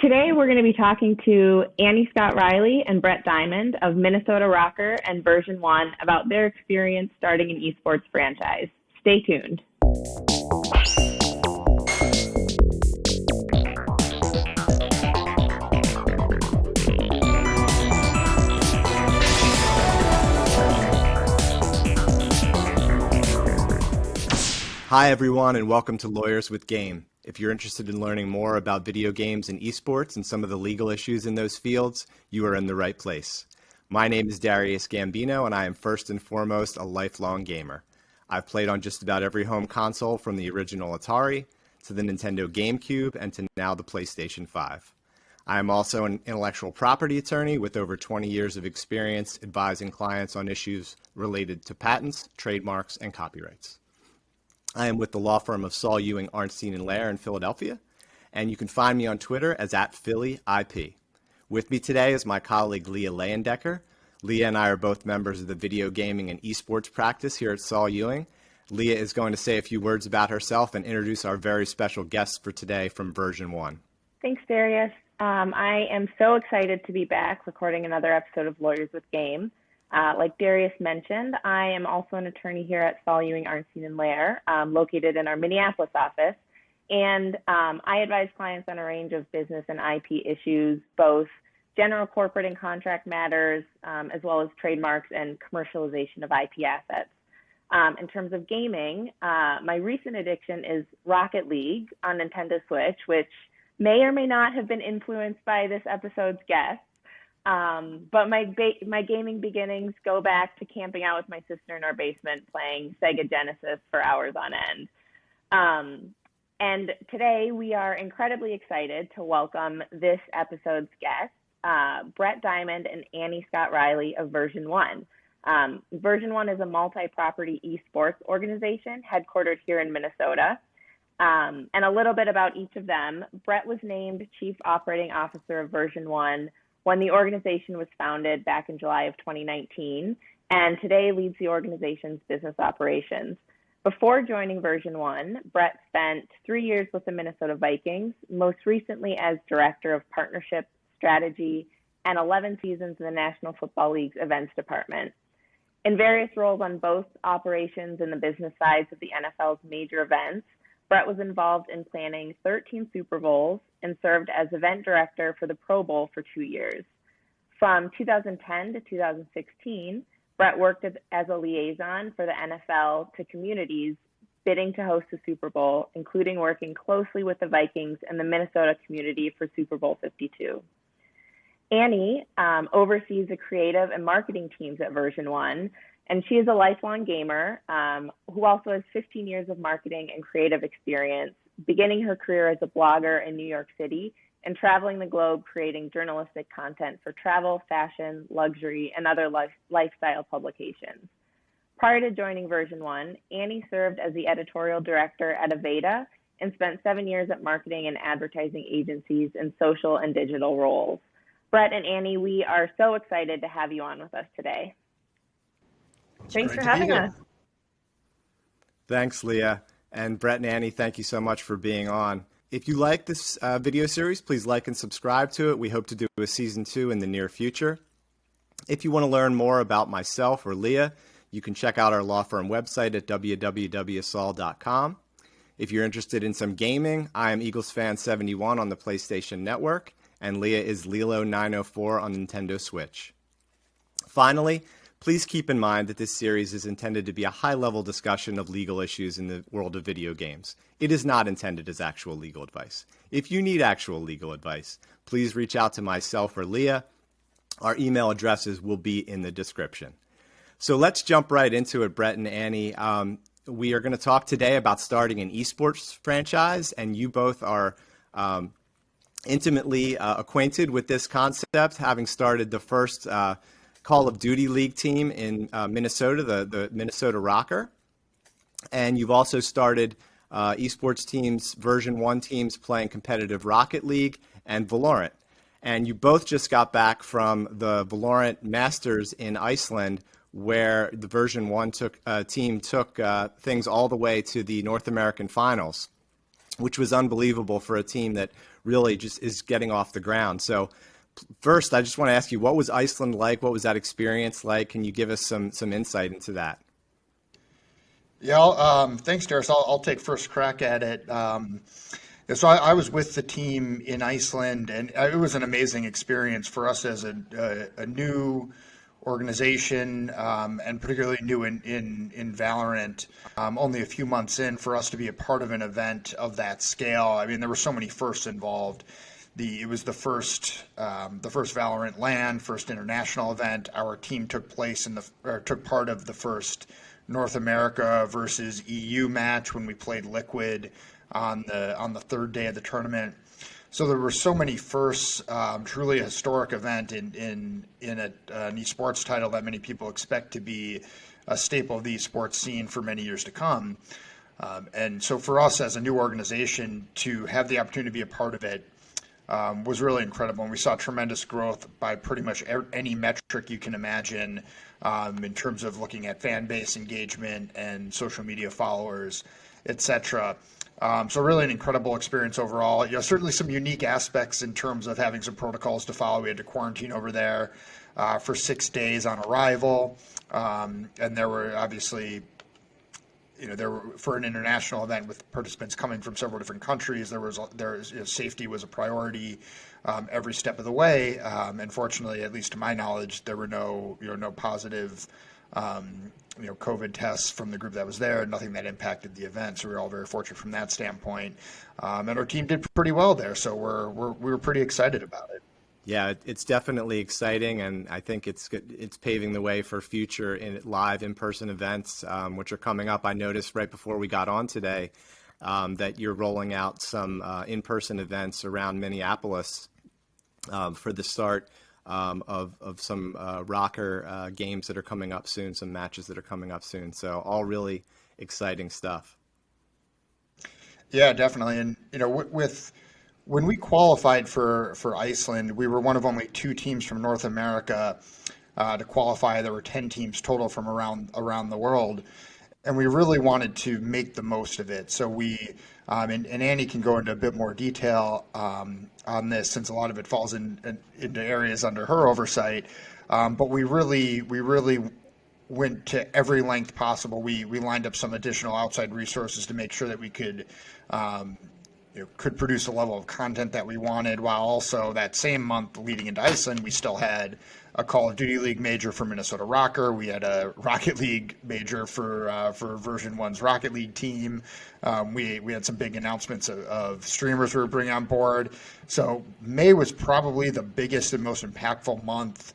Today, we're going to be talking to Annie Scott Riley and Brett Diamond of Minnesota ROKKR and Version 1 about their experience starting an esports franchise. Stay tuned. Hi, everyone, and welcome to Lawyers with Game. If you're interested in learning more about video games and esports and some of the legal issues in those fields, you are in the right place. My name is Darius Gambino, and I am first and foremost a lifelong gamer. I've played on just about every home console from the original Atari to the Nintendo GameCube and to now the PlayStation 5. I am also an intellectual property attorney with over 20 years of experience advising clients on issues related to patents, trademarks, and copyrights. I am with the law firm of Saul, Ewing, Arnstein, and Lehr in Philadelphia, and you can find me on Twitter as @PhillyIP. With me today is my colleague Leah Leyendecker. Leah and I are both members of the Video Gaming and Esports Practice here at Saul Ewing. Leah is going to say a few words about herself and introduce our very special guests for today from Version 1. Thanks, Darius. I am so excited to be back recording another episode of Lawyers with Game. Like Darius mentioned, I am also an attorney here at Saul, Ewing, Arnstein, and Lehr, located in our Minneapolis office. And I advise clients on a range of business and IP issues, both general corporate and contract matters, as well as trademarks and commercialization of IP assets. In terms of gaming, my recent addiction is Rocket League on Nintendo Switch, which may or may not have been influenced by this episode's guest. But my gaming beginnings go back to camping out with my sister in our basement playing Sega Genesis for hours on end. And today we are incredibly excited to welcome this episode's guests, Brett Diamond and Annie Scott Riley of Version 1. Version 1 is a multi-property esports organization headquartered here in Minnesota. And a little bit about each of them. Brett was named Chief Operating Officer of Version 1 when the organization was founded back in July of 2019, and today leads the organization's business operations. Before joining Version 1, Brett spent 3 years with the Minnesota Vikings, most recently as Director of Partnership Strategy, and 11 seasons in the National Football League's events department. In various roles on both operations and the business sides of the NFL's major events, Brett was involved in planning 13 Super Bowls and served as event director for the Pro Bowl for 2 years. From 2010 to 2016, Brett worked as a liaison for the NFL to communities bidding to host the Super Bowl, including working closely with the Vikings and the Minnesota community for Super Bowl 52. Annie oversees the creative and marketing teams at Version 1, and she is a lifelong gamer who also has 15 years of marketing and creative experience, beginning her career as a blogger in New York City and traveling the globe creating journalistic content for travel, fashion, luxury, and other lifestyle publications. Prior to joining Version 1, Annie served as the editorial director at Aveda and spent 7 years at marketing and advertising agencies in social and digital roles. Brett and Annie, we are so excited to have you on with us today. Thanks for having us. Thanks, Leah. And Brett and Annie, thank you so much for being on. If you like this video series, please like and subscribe to it. We hope to do a season 2 in the near future. If you want to learn more about myself or Leah, you can check out our law firm website at www.saul.com. If you're interested in some gaming, I am EaglesFan71 on the PlayStation Network, and Leah is Lilo904 on Nintendo Switch. Finally, please keep in mind that this series is intended to be a high-level discussion of legal issues in the world of video games. It is not intended as actual legal advice. If you need actual legal advice, please reach out to myself or Leah. Our email addresses will be in the description. So let's jump right into it, Brett and Annie. We are going to talk today about starting an esports franchise, and you both are intimately acquainted with this concept, having started the first Call of Duty League team in Minnesota, the Minnesota ROKKR. And you've also started esports teams, Version 1 teams playing competitive Rocket League and Valorant. And you both just got back from the Valorant Masters in Iceland, where the Version 1 team took things all the way to the North American Finals, which was unbelievable for a team that really just is getting off the ground. So first, I just want to ask you, what was Iceland like? What was that experience like? Can you give us some insight into that? Yeah, thanks, Darius. I'll take first crack at it. Yeah, so I was with the team in Iceland, and it was an amazing experience for us as a new organization, and particularly new in Valorant. Only a few months in, for us to be a part of an event of that scale. I mean, there were so many firsts involved. It was the first Valorant LAN, first international event. Our team took part of the first North America versus EU match when we played Liquid on the third day of the tournament. So there were so many firsts, truly a historic event in an esports title that many people expect to be a staple of the esports scene for many years to come. And so for us as a new organization to have the opportunity to be a part of it was really incredible. And we saw tremendous growth by pretty much any metric you can imagine, in terms of looking at fan base engagement and social media followers, etc. So really an incredible experience overall. Certainly some unique aspects in terms of having some protocols to follow. We had to quarantine over there for 6 days on arrival, and there were obviously, for an international event with participants coming from several different countries, safety was a priority every step of the way. And fortunately, at least to my knowledge, there were no positive COVID tests from the group that was there, nothing that impacted the event. So we were all very fortunate from that standpoint. And our team did pretty well there. So we were pretty excited about it. Yeah, it's definitely exciting, and I think it's paving the way for future live in-person events, which are coming up. I noticed right before we got on today that you're rolling out some in-person events around Minneapolis for the start of some ROKKR games that are coming up soon, some matches that are coming up soon. So all really exciting stuff. Yeah, definitely. And when we qualified for Iceland, we were one of only 2 teams from North America to qualify. There were 10 teams total from around the world, and we really wanted to make the most of it. So we, and Annie can go into a bit more detail on this, since a lot of it falls into areas under her oversight. But we really went to every length possible. We lined up some additional outside resources to make sure that we could produce a level of content that we wanted, while also that same month leading into Iceland, we still had a Call of Duty League major for Minnesota ROKKR. We had a Rocket League major for Version 1's Rocket League team. We had some big announcements of streamers we were bringing on board. So May was probably the biggest and most impactful month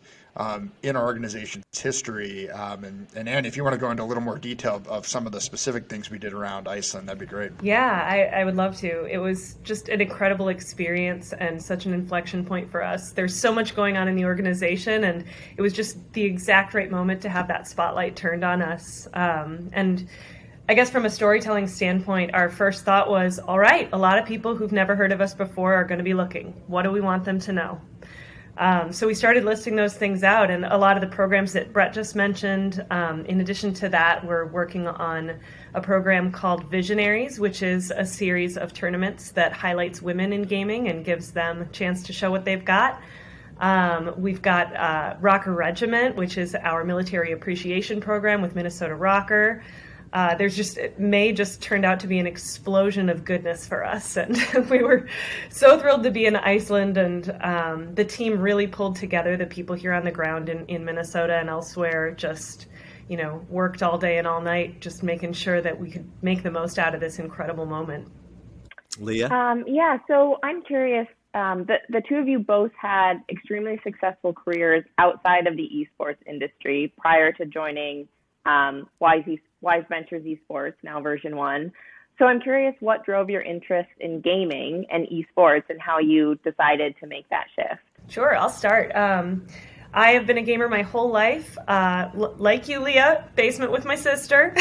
in our organization's history. And Annie, if you want to go into a little more detail of some of the specific things we did around Iceland, that'd be great. Yeah, I would love to. It was just an incredible experience and such an inflection point for us. There's so much going on in the organization, and it was just the exact right moment to have that spotlight turned on us. And I guess from a storytelling standpoint, our first thought was, all right, a lot of people who've never heard of us before are going to be looking. What do we want them to know? So we started listing those things out, and a lot of the programs that Brett just mentioned. In addition to that, we're working on a program called Visionaries, which is a series of tournaments that highlights women in gaming and gives them a chance to show what they've got. We've got ROKKR Regiment, which is our military appreciation program with Minnesota ROKKR. May just turned out to be an explosion of goodness for us. And we were so thrilled to be in Iceland, and the team really pulled together. The people here on the ground in Minnesota and elsewhere just, worked all day and all night, just making sure that we could make the most out of this incredible moment. Leah? Yeah, so I'm curious, the two of you both had extremely successful careers outside of the esports industry prior to joining Wise Ventures Esports, now Version 1. So I'm curious what drove your interest in gaming and esports and how you decided to make that shift. Sure, I'll start. I have been a gamer my whole life. Like you, Leah, basement with my sister.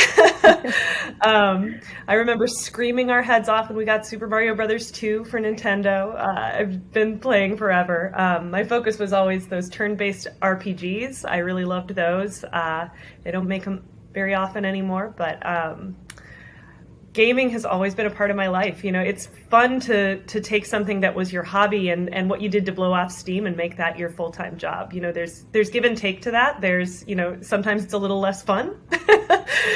I remember screaming our heads off when we got Super Mario Brothers 2 for Nintendo. I've been playing forever. My focus was always those turn-based RPGs. I really loved those. They don't make them very often anymore, but gaming has always been a part of my life. It's fun to take something that was your hobby and what you did to blow off steam and make that your full-time job. There's give and take to that. There's, sometimes it's a little less fun.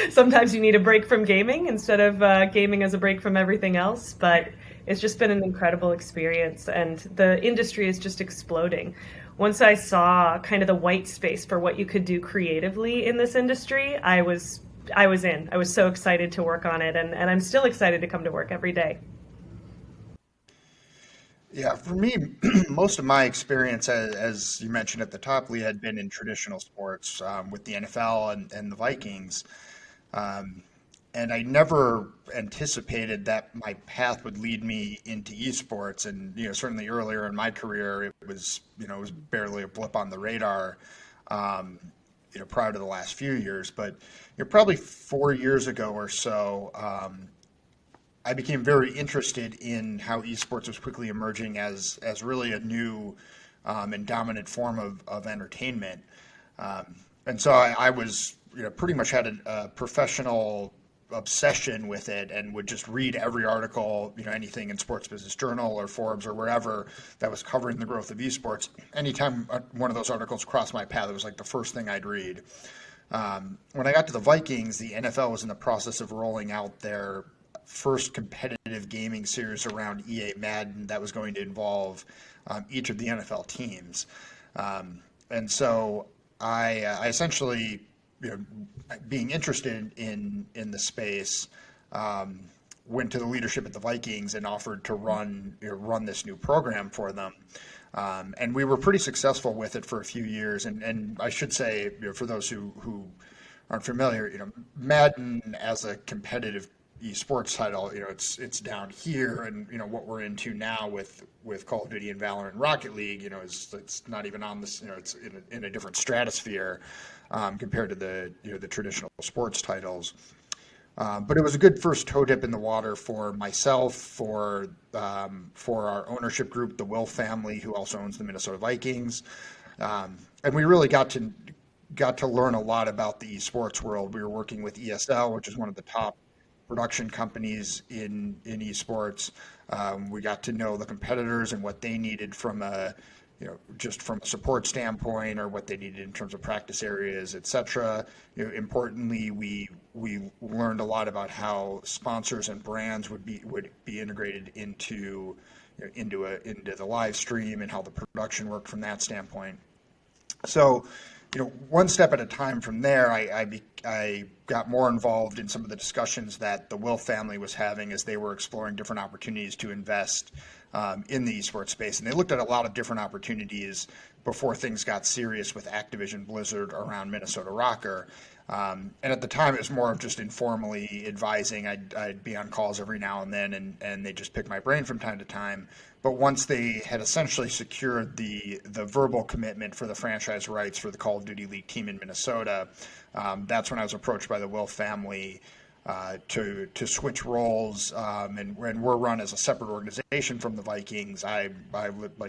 Sometimes you need a break from gaming instead of gaming as a break from everything else. But it's just been an incredible experience, and the industry is just exploding. Once I saw kind of the white space for what you could do creatively in this industry, I was in. I was so excited to work on it, and I'm still excited to come to work every day. Yeah, for me, most of my experience, as you mentioned at the top, Leah, had been in traditional sports with the NFL and the Vikings. And I never anticipated that my path would lead me into esports. And, certainly earlier in my career, it was barely a blip on the radar, prior to the last few years. But probably 4 years ago or so, I became very interested in how esports was quickly emerging as really a new and dominant form of entertainment. And so I was, pretty much had a professional obsession with it and would just read every article, anything in Sports Business Journal or Forbes or wherever that was covering the growth of esports. Anytime one of those articles crossed my path, it was like the first thing I'd read. When I got to the Vikings, the NFL was in the process of rolling out their first competitive gaming series around EA Madden that was going to involve each of the NFL teams. And so I essentially, being interested in the space, went to the leadership at the Vikings and offered to run this new program for them. And we were pretty successful with it for a few years. And I should say, for those who aren't familiar, Madden as a competitive esports title, it's down here, and what we're into now with Call of Duty and Valorant and Rocket League, it's not even on this, it's in a different stratosphere compared to the traditional sports titles. But it was a good first toe dip in the water for myself, for our ownership group, the Will family, who also owns the Minnesota Vikings, and we really got to learn a lot about the esports world. We were working with ESL, which is one of the top production companies in esports. We got to know the competitors and what they needed from just from a support standpoint, or what they needed in terms of practice areas, etc. Importantly, we learned a lot about how sponsors and brands would be integrated into the live stream, and how the production worked from that standpoint. So, one step at a time from there, I got more involved in some of the discussions that the Will family was having as they were exploring different opportunities to invest in the esports space. And they looked at a lot of different opportunities before things got serious with Activision Blizzard around Minnesota ROKKR. And at the time, it was more of just informally advising. I'd be on calls every now and then, and they just pick my brain from time to time. But once they had essentially secured the verbal commitment for the franchise rights for the Call of Duty League team in Minnesota, that's when I was approached by the Will family to switch roles, and we're run as a separate organization from the Vikings. I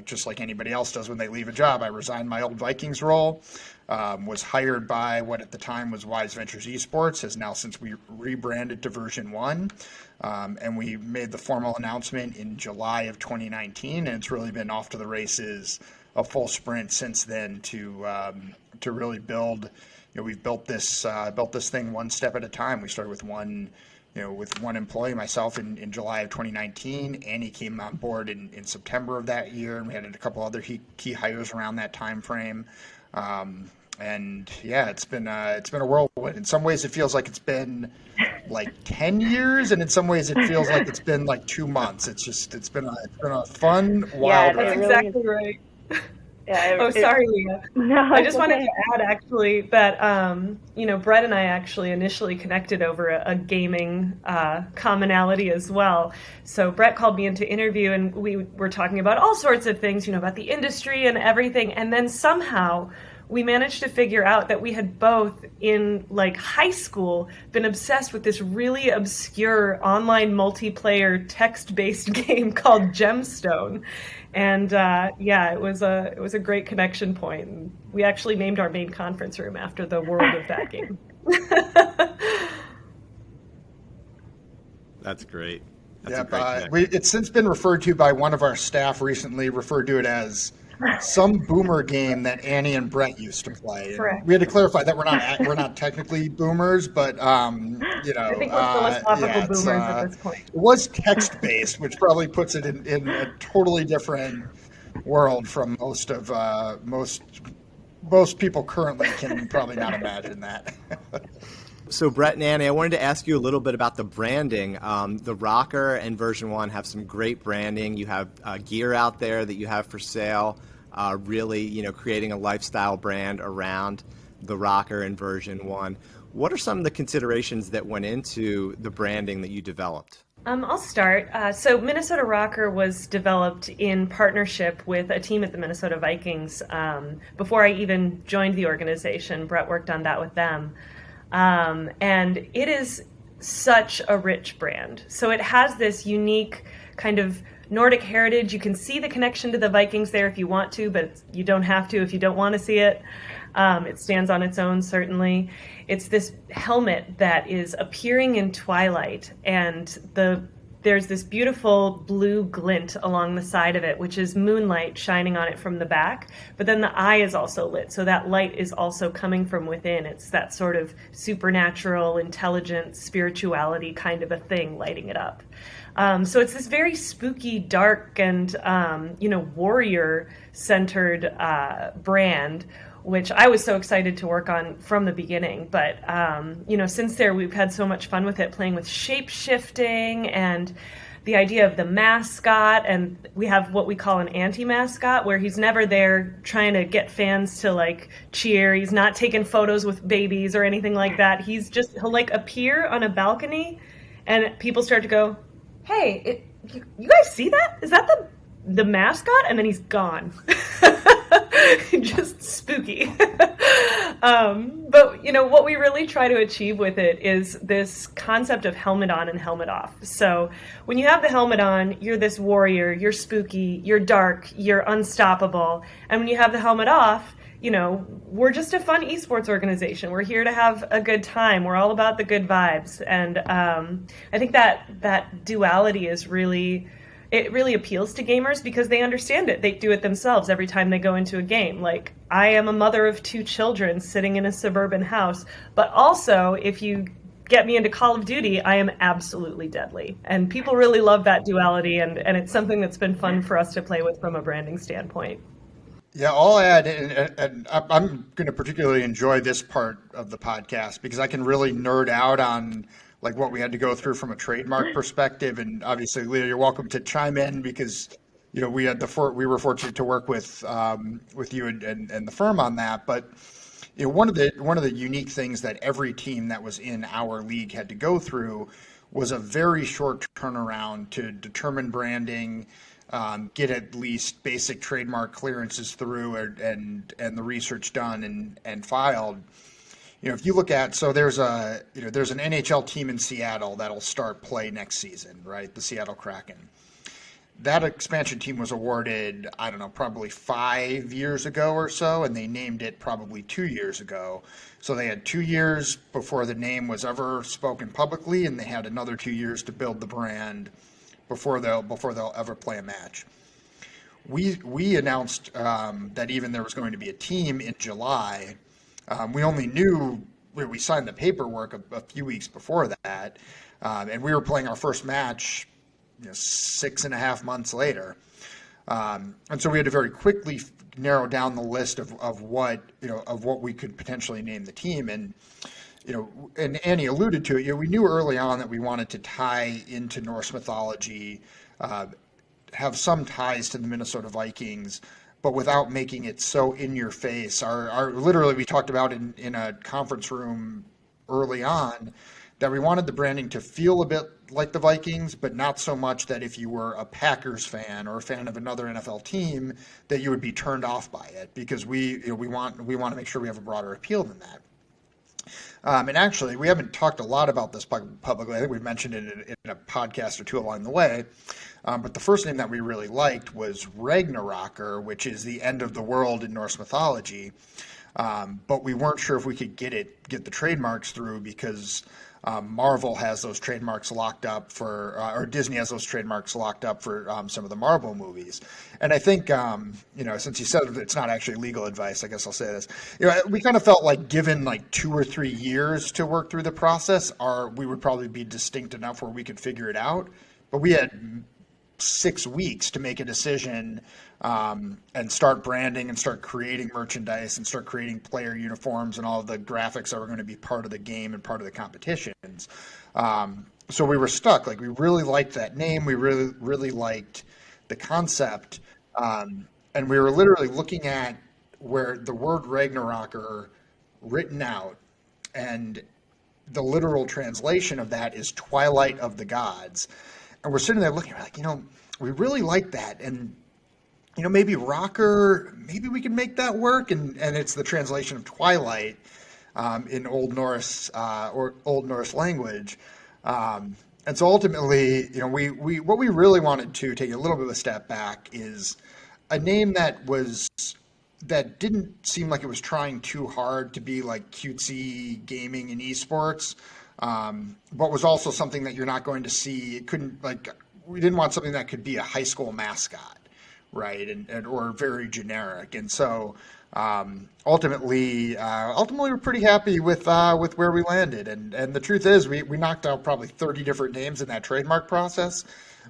just like anybody else does when they leave a job, I resigned my old Vikings role, was hired by what at the time was Wise Ventures Esports, has now since we rebranded to version 1, and we made the formal announcement in July of 2019, and it's really been off to the races, a full sprint since then to really build. We've built this thing one step at a time. We started with one employee, myself, in July of 2019. Annie came on board in September of that year, and we had a couple other key hires around that time frame. And yeah, it's been a whirlwind. In some ways, it feels like it's been like 10 years, and in some ways, it feels like it's been like 2 months. It's been a fun, wild ride. That's exactly right. Yeah, sorry, Leah. No, I just wanted okay. to add, actually, that Brett and I actually initially connected over a gaming commonality as well. So Brett called me in to interview, and we were talking about all sorts of things, about the industry and everything. And then somehow we managed to figure out that we had both, in high school, been obsessed with this really obscure online multiplayer text-based game called Gemstone. And it was a great connection point. And we actually named our main conference room after the world of that game. That's great. That's Yeah, a great pick. it's since been referred to by one of our staff recently, referred to it as some boomer game that Annie and Brett used to play. And Correct. we had to clarify that we're not technically boomers, but I think we're philosophical boomers at this point. it was text based, which probably puts it in a totally different world from most people currently can probably not imagine that. So Brett and Annie, I wanted to ask you a little bit about the branding. The ROKKR and version 1 have some great branding. You have gear out there that you have for sale, really, creating a lifestyle brand around the ROKKR and version 1. What are some of the considerations that went into the branding that you developed? I'll start. So Minnesota ROKKR was developed in partnership with a team at the Minnesota Vikings. Before I even joined the organization, Brett worked on that with them. And it is such a rich brand. So it has this unique kind of Nordic heritage. You can see the connection to the Vikings there if you want to, but you don't have to if you don't want to see it. It stands on its own, certainly. It's this helmet that is appearing in twilight, and there's this beautiful blue glint along the side of it, which is moonlight shining on it from the back. But then the eye is also lit, so that light is also coming from within. It's that sort of supernatural, intelligent spirituality kind of a thing lighting it up. So it's this very spooky, dark, and warrior-centered brand, which I was so excited to work on from the beginning. But, since there, we've had so much fun with it, playing with shape-shifting and the idea of the mascot. And we have what we call an anti-mascot, where he's never there trying to get fans to, cheer. He's not taking photos with babies or anything like that. He'll, appear on a balcony, and people start to go, hey, you guys see that? Is that the mascot? And then he's gone. Just spooky. But what we really try to achieve with it is this concept of helmet on and helmet off. So when you have the helmet on, you're this warrior, you're spooky, you're dark, you're unstoppable. And when you have the helmet off, we're just a fun esports organization. We're here to have a good time. We're all about the good vibes. And I think that duality is really appeals to gamers because they understand it. They do it themselves every time they go into a game. I am a mother of 2 children sitting in a suburban house, but also if you get me into Call of Duty, I am absolutely deadly. And people really love that duality, and it's something that's been fun for us to play with from a branding standpoint. Yeah, I'll add, and I'm going to particularly enjoy this part of the podcast because I can really nerd out on what we had to go through from a trademark perspective. And obviously, Leah, you're welcome to chime in because we were fortunate to work with you and the firm on that. But one of the unique things that every team that was in our league had to go through was a very short turnaround to determine branding, get at least basic trademark clearances through, and the research done and filed. If you look at, so there's an NHL team in Seattle that'll start play next season, right? The Seattle Kraken. That expansion team was awarded, I don't know, probably 5 years ago or so, and they named it probably 2 years ago. So they had 2 years before the name was ever spoken publicly, and they had another 2 years to build the brand before they'll ever play a match. We announced that even there was going to be a team in July. We only knew we signed the paperwork a few weeks before that, and we were playing our first match 6.5 months later. And so we had to very quickly narrow down the list of what we could potentially name the team. And and Annie alluded to it. We knew early on that we wanted to tie into Norse mythology, have some ties to the Minnesota Vikings, but without making it so in your face. Our literally, we talked about in a conference room early on that we wanted the branding to feel a bit like the Vikings, but not so much that if you were a Packers fan or a fan of another NFL team, that you would be turned off by it, because we want to make sure we have a broader appeal than that. And actually, we haven't talked a lot about this publicly. I think we've mentioned it in a podcast or two along the way. But the first name that we really liked was ROKKR, which is the end of the world in Norse mythology. But we weren't sure if we could get the trademarks through because Marvel has those trademarks locked up for, or Disney has those trademarks locked up for some of the Marvel movies. And I think, since you said it's not actually legal advice, I guess I'll say this. We kind of felt like given like 2 or 3 years to work through the process, we would probably be distinct enough where we could figure it out. But we had 6 weeks to make a decision and start branding and start creating merchandise and start creating player uniforms and all of the graphics that were going to be part of the game and part of the competitions. So we were stuck. Like, we really liked that name. We really, really liked the concept. And we were literally looking at where the word ROKKR written out, and the literal translation of that is Twilight of the Gods. And we're sitting there looking, we're like, we really like that. And, maybe ROKKR, maybe we can make that work. And it's the translation of Twilight in Old Norse or Old Norse language. And so ultimately, we what we really wanted to take a little bit of a step back is a name that didn't seem like it was trying too hard to be like cutesy gaming and esports, but was also something that you're not going to see. It couldn't, like, we didn't want something that could be a high school mascot, right, and or very generic. And so ultimately we're pretty happy with where we landed. And the truth is, we knocked out probably 30 different names in that trademark process,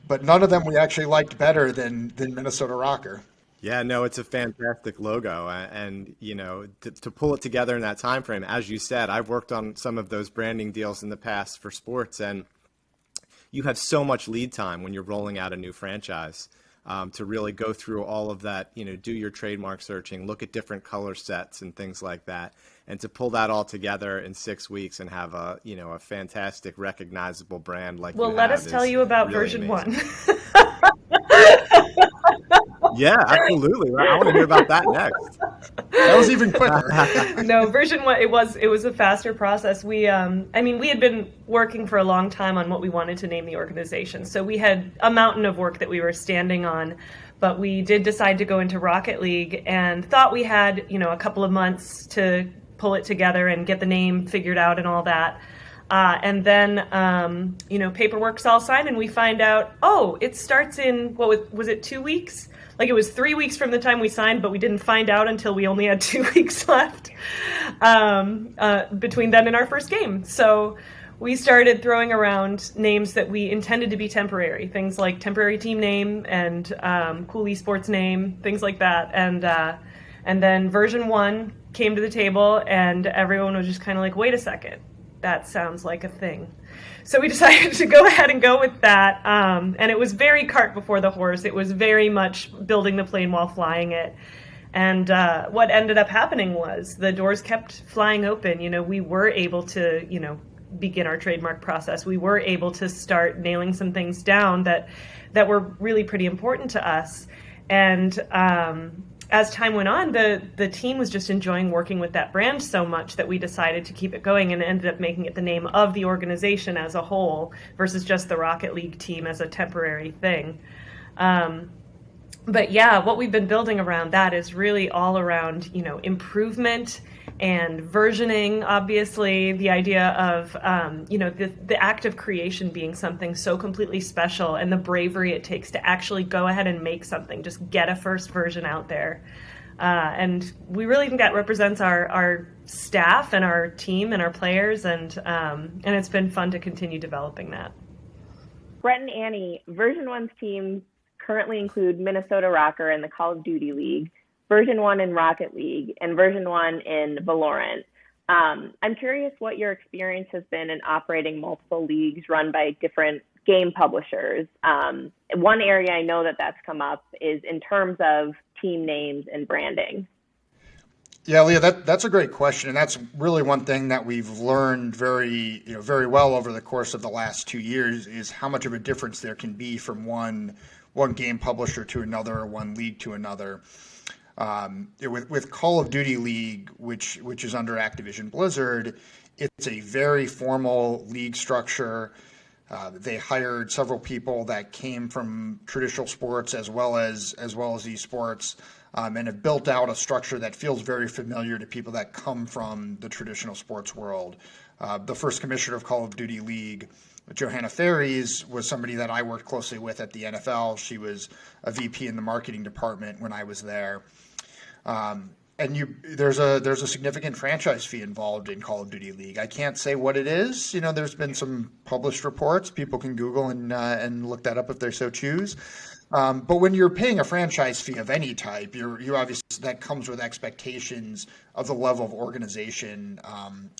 but none of them we actually liked better than Minnesota ROKKR. Yeah, no, it's a fantastic logo, and to pull it together in that time frame, as you said, I've worked on some of those branding deals in the past for sports, and you have so much lead time when you're rolling out a new franchise to really go through all of that, do your trademark searching, look at different color sets and things like that, and to pull that all together in 6 weeks and have a fantastic recognizable brand like well, let us tell you about really version amazing. 1. Yeah, absolutely. I want to hear about that next. That was even quicker. No, version 1, it was a faster process. We had been working for a long time on what we wanted to name the organization. So we had a mountain of work that we were standing on, but we did decide to go into Rocket League and thought we had, a couple of months to pull it together and get the name figured out and all that. And then, paperwork's all signed and we find out, it starts in, was it 2 weeks? Like, it was 3 weeks from the time we signed, but we didn't find out until we only had 2 weeks left between then and our first game. So we started throwing around names that we intended to be temporary, things like temporary team name and cool esports name, things like that. And then version 1 came to the table and everyone was just kind of like, wait a second, that sounds like a thing. So we decided to go ahead and go with that. And it was very cart before the horse. It was very much building the plane while flying it. And what ended up happening was the doors kept flying open. We were able to, begin our trademark process. We were able to start nailing some things down that were really pretty important to us. And as time went on, the team was just enjoying working with that brand so much that we decided to keep it going and ended up making it the name of the organization as a whole versus just the Rocket League team as a temporary thing. But yeah, what we've been building around that is really all around, improvement and versioning, obviously, the idea of, the act of creation being something so completely special and the bravery it takes to actually go ahead and make something, just get a first version out there. And we really think that represents our staff and our team and our players, and it's been fun to continue developing that. Brett and Annie, version 1's teams currently include Minnesota ROKKR in the Call of Duty League, version 1 in Rocket League, and version 1 in Valorant. I'm curious what your experience has been in operating multiple leagues run by different game publishers. One area I know that's come up is in terms of team names and branding. Yeah, Leah, that's a great question, and that's really one thing that we've learned very well over the course of the last 2 years is how much of a difference there can be from one game publisher to another, or one league to another. With Call of Duty League, which is under Activision Blizzard, it's a very formal league structure. They hired several people that came from traditional sports as well as esports, and have built out a structure that feels very familiar to people that come from the traditional sports world. The first commissioner of Call of Duty League, Johanna Ferries, was somebody that I worked closely with at the NFL. She was a VP in the marketing department when I was there. And there's a significant franchise fee involved in Call of Duty League. I can't say what it is. There's been some published reports. People can Google and look that up if they so choose. But when you're paying a franchise fee of any type, you obviously, that comes with expectations of the level of organization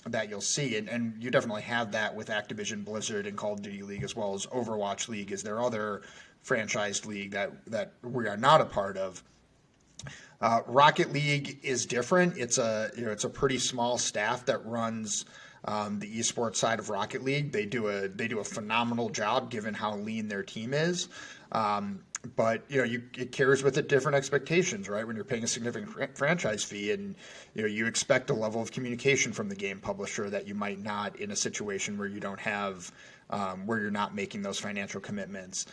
that you'll see, and you definitely have that with Activision Blizzard and Call of Duty League, as well as Overwatch League. Is there other franchised league that we are not a part of? Rocket League is different. It's a pretty small staff that runs the esports side of Rocket League. They do a phenomenal job given how lean their team is. But it carries with it different expectations, right? When you're paying a significant franchise fee, and you expect a level of communication from the game publisher that you might not in a situation where you don't have, where you're not making those financial commitments.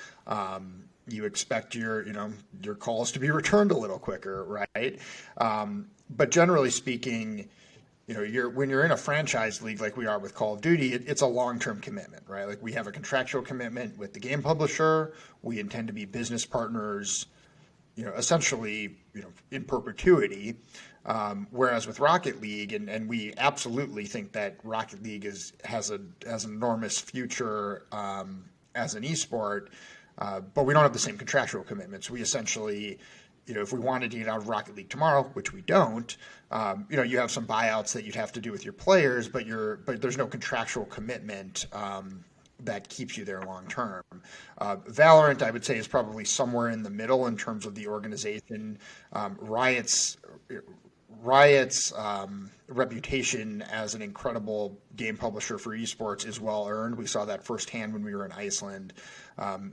You expect your calls to be returned a little quicker, right? But generally speaking, when you're in a franchise league like we are with Call of Duty, it's a long-term commitment, right? Like, we have a contractual commitment with the game publisher. We intend to be business partners, essentially, in perpetuity. Whereas with Rocket League, and we absolutely think that Rocket League has an enormous future as an esport, but we don't have the same contractual commitments. We essentially, if we wanted to get out of Rocket League tomorrow, which we don't, you have some buyouts that you'd have to do with your players, but there's no contractual commitment that keeps you there long term. Valorant, I would say, is probably somewhere in the middle in terms of the organization. Riot's reputation as an incredible game publisher for esports is well earned. We saw that firsthand when we were in Iceland.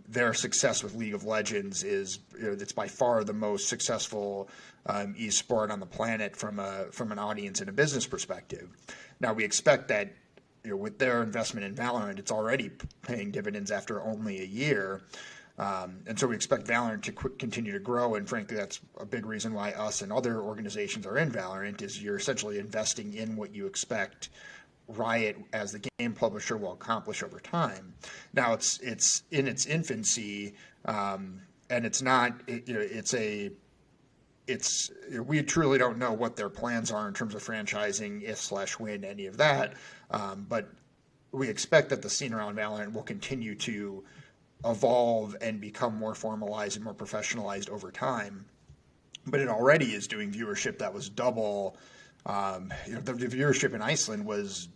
Their success with League of Legends it's by far the most successful esport on the planet from an audience and a business perspective. Now, we expect that with their investment in Valorant, it's already paying dividends after only a year. And so we expect Valorant to continue to grow, and frankly, that's a big reason why us and other organizations are in Valorant, is you're essentially investing in what you expect Riot as the game publisher will accomplish over time. Now, it's in its infancy, and it's not, we truly don't know what their plans are in terms of franchising, if/when any of that, but we expect that the scene around Valorant will continue to evolve and become more formalized and more professionalized over time. But it already is doing viewership that was double. The viewership in Iceland was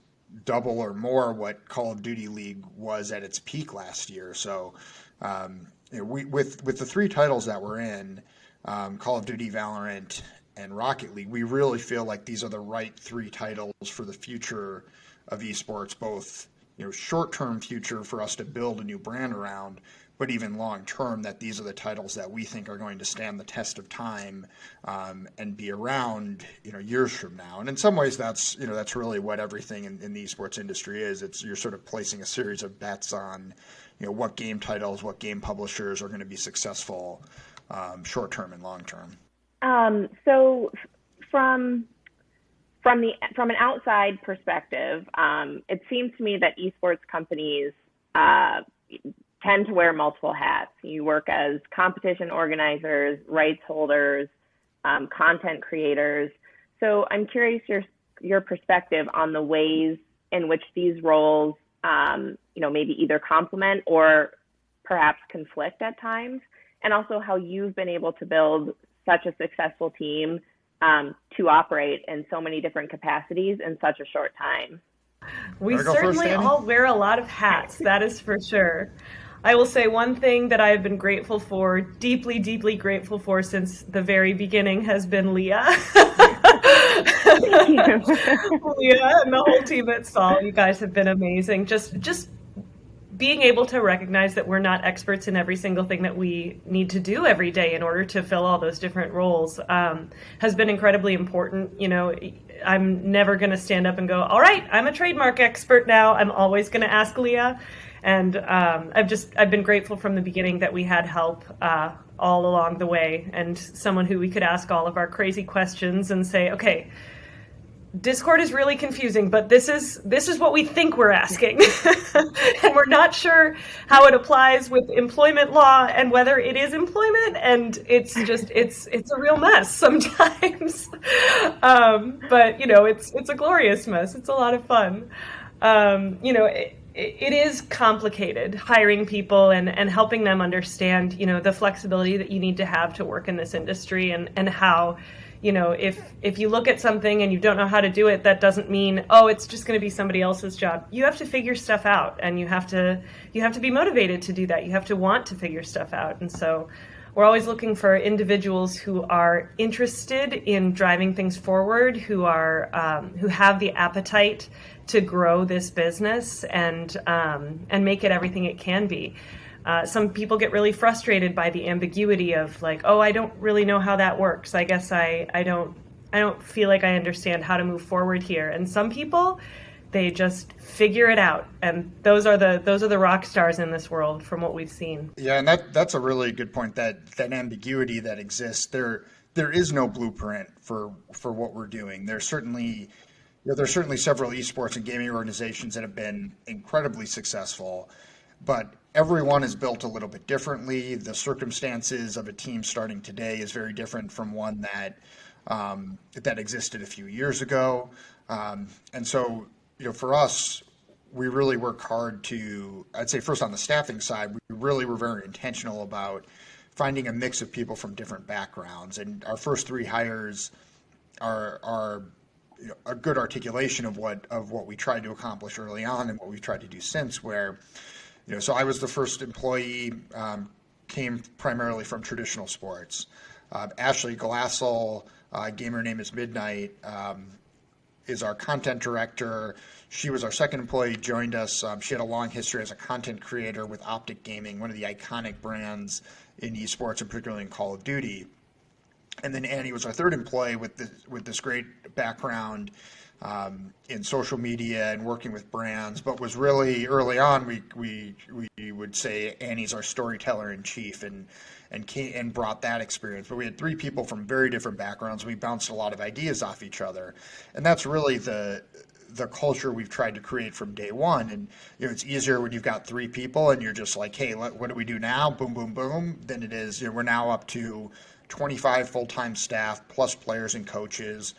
double or more what Call of Duty League was at its peak last year. So with the three titles that we're in, Call of Duty, Valorant, and Rocket League, we really feel like these are the right three titles for the future of esports, both short-term future for us to build a new brand around, but even long-term, that these are the titles that we think are going to stand the test of time and be around, years from now. And in some ways, that's really what everything in the esports industry is. You're sort of placing a series of bets on, what game titles, what game publishers are going to be successful short-term and long-term. So from an outside perspective, it seems to me that esports companies tend to wear multiple hats. You work as competition organizers, rights holders, content creators. So I'm curious your perspective on the ways in which these roles, maybe either complement or perhaps conflict at times, and also how you've been able to build such a successful team to operate in so many different capacities in such a short time. We certainly all wear a lot of hats, that is for sure. I will say one thing that I've been grateful for, deeply, deeply grateful for since the very beginning, has been Leah. Leah and the whole team at Saul, you guys have been amazing. Just being able to recognize that we're not experts in every single thing that we need to do every day in order to fill all those different roles has been incredibly important. I'm never going to stand up and go, all right, I'm a trademark expert now. I'm always going to ask Leah. And I've been grateful from the beginning that we had help all along the way, and someone who we could ask all of our crazy questions and say, okay, Discord is really confusing, but this is what we think we're asking. And we're not sure how it applies with employment law and whether it is employment, and it's a real mess sometimes. But it's a glorious mess. It's a lot of fun. It is complicated hiring people and helping them understand, the flexibility that you need to have to work in this industry, and how, if you look at something and you don't know how to do it, that doesn't mean, oh, it's just going to be somebody else's job. You have to figure stuff out, and you have to be motivated to do that. You have to want to figure stuff out. And so we're always looking for individuals who are interested in driving things forward, who have the appetite to grow this business and make it everything it can be. Some people get really frustrated by the ambiguity of like, oh, I don't really know how that works. I guess I don't feel like I understand how to move forward here. And some people, they just figure it out. And those are the rock stars in this world from what we've seen. Yeah, and that's a really good point, that ambiguity that exists. There is no blueprint for what we're doing. There's certainly several esports and gaming organizations that have been incredibly successful, but everyone is built a little bit differently. The circumstances of a team starting today is very different from one that existed a few years ago. And so, for us, we really work hard to, I'd say first on the staffing side, we really were very intentional about finding a mix of people from different backgrounds. And our first 3 hires are a good articulation of what we tried to accomplish early on and what we've tried to do since, where, so I was the first employee, came primarily from traditional sports. Ashley Glassel, gamer name is Midnight, is our content director. She was our second employee, joined us. She had a long history as a content creator with Optic Gaming, one of the iconic brands in esports, and particularly in Call of Duty. And then Annie was our third employee with this great background in social media and working with brands, but was really early on, we would say Annie's our storyteller in chief and brought that experience. But we had 3 people from very different backgrounds. We bounced a lot of ideas off each other, and that's really the culture we've tried to create from day one. And it's easier when you've got 3 people and you're just like, hey, what do we do now? Boom, boom, boom. Than it is, we're now up to 25 full-time staff plus players and coaches.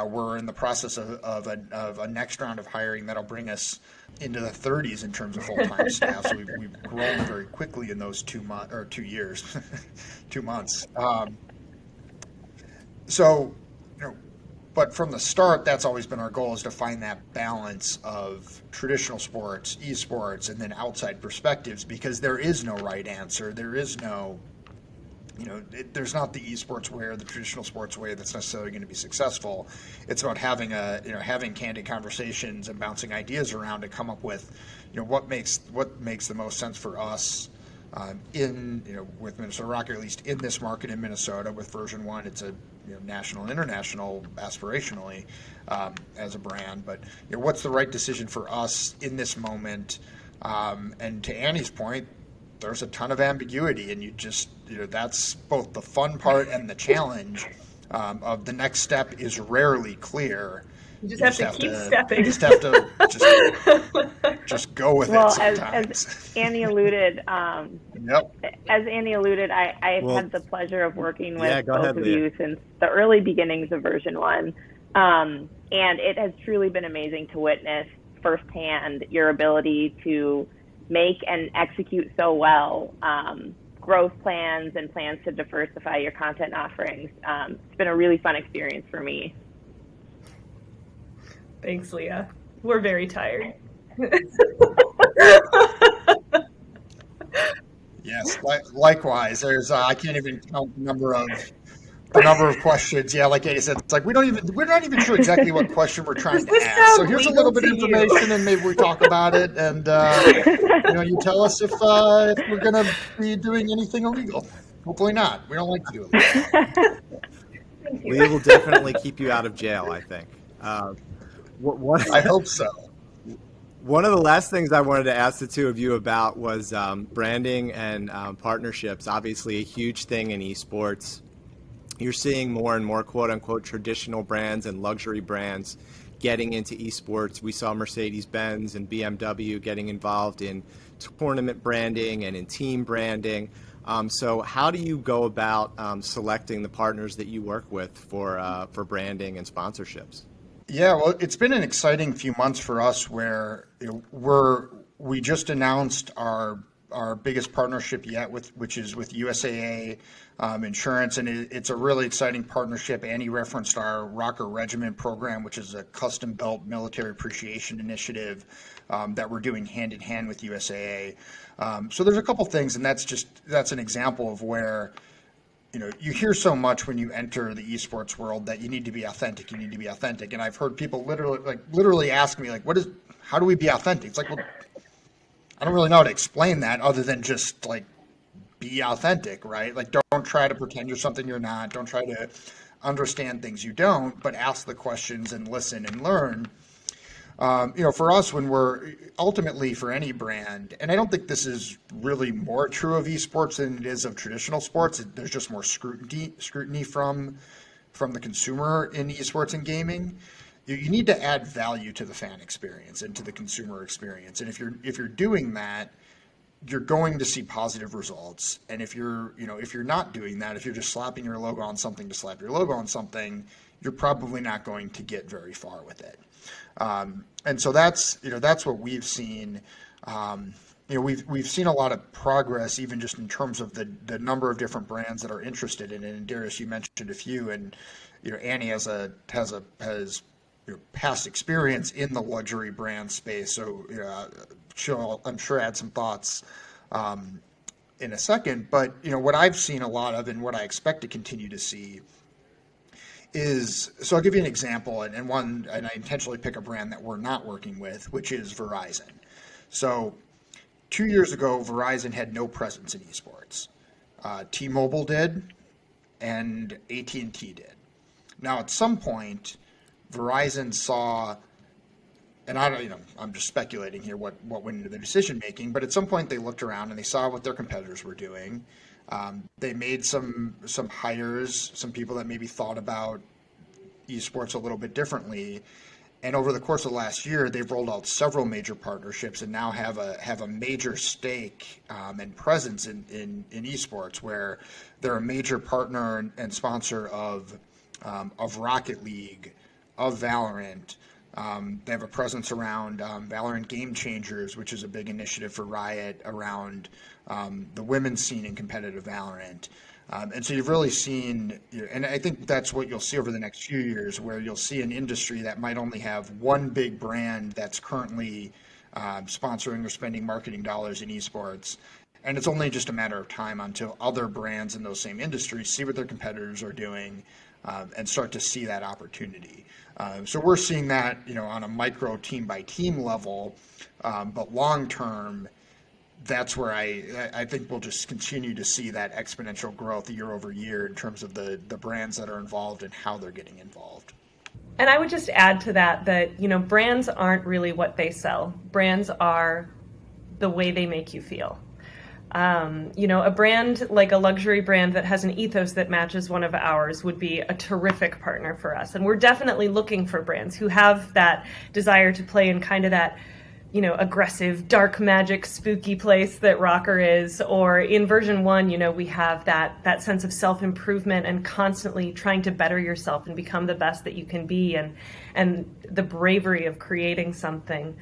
We're in the process of a next round of hiring that'll bring us into the 30s in terms of full-time staff. So we've grown very quickly in those 2 years, 2 months. But from the start, that's always been our goal, is to find that balance of traditional sports, esports, and then outside perspectives, because there is no right answer. There is no, there's not the esports way or the traditional sports way that's necessarily going to be successful. It's about having having candid conversations and bouncing ideas around to come up with, what makes the most sense for us with Minnesota ROKKR, at least in this market in Minnesota. With version 1, it's a national and international aspirationally as a brand. But what's the right decision for us in this moment? And to Annie's point, there's a ton of ambiguity, and you just, that's both the fun part and the challenge of the next step is rarely clear. You just have to keep stepping. You just have to just go with it sometimes. As Annie alluded, yep. As Annie alluded, I've had the pleasure of working with both of you since the early beginnings of version 1. And it has truly been amazing to witness firsthand your ability to make and execute so well growth plans and plans to diversify your content offerings. It's been a really fun experience for me. Thanks, Leah. We're very tired. Yes, likewise. There's I can't even count the number of questions. Yeah, like Annie said, it's like we're not even sure exactly what question we're trying to ask. So here's a little bit of information, and maybe we talk about it, and you tell us if we're going to be doing anything illegal. Hopefully not. We don't like to do illegal. We will definitely keep you out of jail, I think. I hope so. One of the last things I wanted to ask the two of you about was branding and partnerships. Obviously, a huge thing in esports. You're seeing more and more quote unquote traditional brands and luxury brands getting into esports. We saw Mercedes-Benz and BMW getting involved in tournament branding and in team branding. So how do you go about selecting the partners that you work with for branding and sponsorships? Yeah, well, it's been an exciting few months for us where we just announced our biggest partnership yet, which is with USAA Insurance, and it's a really exciting partnership. Annie referenced our ROKKR Regiment program, which is a custom-built military appreciation initiative that we're doing hand in hand with USAA. So there's a couple things, and that's an example of where you hear so much when you enter the esports world that you need to be authentic. You need to be authentic, and I've heard people literally ask me how do we be authentic? It's like, well, I don't really know how to explain that other than just be authentic, right? Like, don't try to pretend you're something you're not. Don't try to understand things you don't, but ask the questions and listen and learn. For us, when we're ultimately for any brand, and I don't think this is really more true of esports than it is of traditional sports. There's just more scrutiny from the consumer in esports and gaming. You need to add value to the fan experience and to the consumer experience. And if you're doing that, you're going to see positive results. And if you're not doing that, if you're just slapping your logo on something to slap your logo on something, you're probably not going to get very far with it. And so that's what we've seen. We've seen a lot of progress, even just in terms of the number of different brands that are interested in it. And Darius, you mentioned a few, and Annie has past experience in the luxury brand space, so I'm sure add some thoughts in a second. But what I've seen a lot of, and what I expect to continue to see, is, so I'll give you an example, and I intentionally pick a brand that we're not working with, which is Verizon. So 2 years ago, Verizon had no presence in esports. T-Mobile did, and AT&T did. Now, at some point, Verizon saw, and I'm just speculating here what went into the decision making, but at some point they looked around and they saw what their competitors were doing. They made some hires, some people that maybe thought about esports a little bit differently. And over the course of last year, they've rolled out several major partnerships and now have a major stake and presence in esports, where they're a major partner and sponsor of Rocket League, of Valorant. They have a presence around Valorant Game Changers, which is a big initiative for Riot around the women's scene in competitive Valorant. And so you've really seen, and I think that's what you'll see over the next few years, where you'll see an industry that might only have one big brand that's currently sponsoring or spending marketing dollars in esports. And it's only just a matter of time until other brands in those same industries see what their competitors are doing and start to see that opportunity. So we're seeing that, on a micro team by team level, but long term, that's where I think we'll just continue to see that exponential growth year over year in terms of the brands that are involved and how they're getting involved. And I would just add to that, brands aren't really what they sell. Brands are the way they make you feel. A brand like a luxury brand that has an ethos that matches one of ours would be a terrific partner for us. And we're definitely looking for brands who have that desire to play in kind of that, aggressive, dark magic, spooky place that ROKKR is. Or in version 1, we have that sense of self-improvement and constantly trying to better yourself and become the best that you can be, and the bravery of creating something.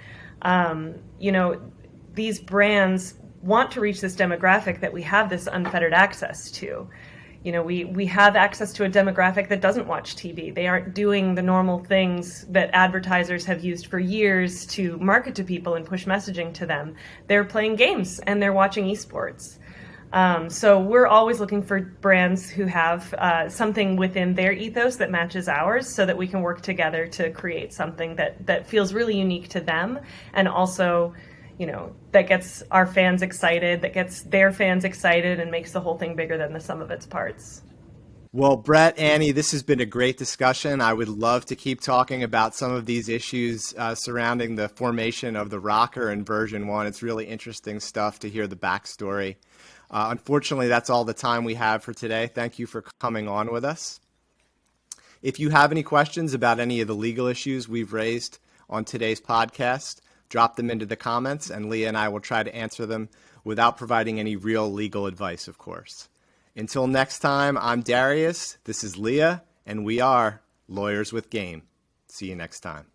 These brands want to reach this demographic that we have this unfettered access to. We have access to a demographic that doesn't watch TV. They aren't doing the normal things that advertisers have used for years to market to people and push messaging to them. They're playing games and they're watching esports. So we're always looking for brands who have something within their ethos that matches ours, so that we can work together to create something that feels really unique to them, and also that gets our fans excited, that gets their fans excited, and makes the whole thing bigger than the sum of its parts. Well, Brett, Annie, this has been a great discussion. I would love to keep talking about some of these issues surrounding the formation of the ROKKR in version 1. It's really interesting stuff to hear the backstory. Unfortunately, that's all the time we have for today. Thank you for coming on with us. If you have any questions about any of the legal issues we've raised on today's podcast, drop them into the comments, and Leah and I will try to answer them without providing any real legal advice, of course. Until next time, I'm Darius, this is Leah, and we are Lawyers with Game. See you next time.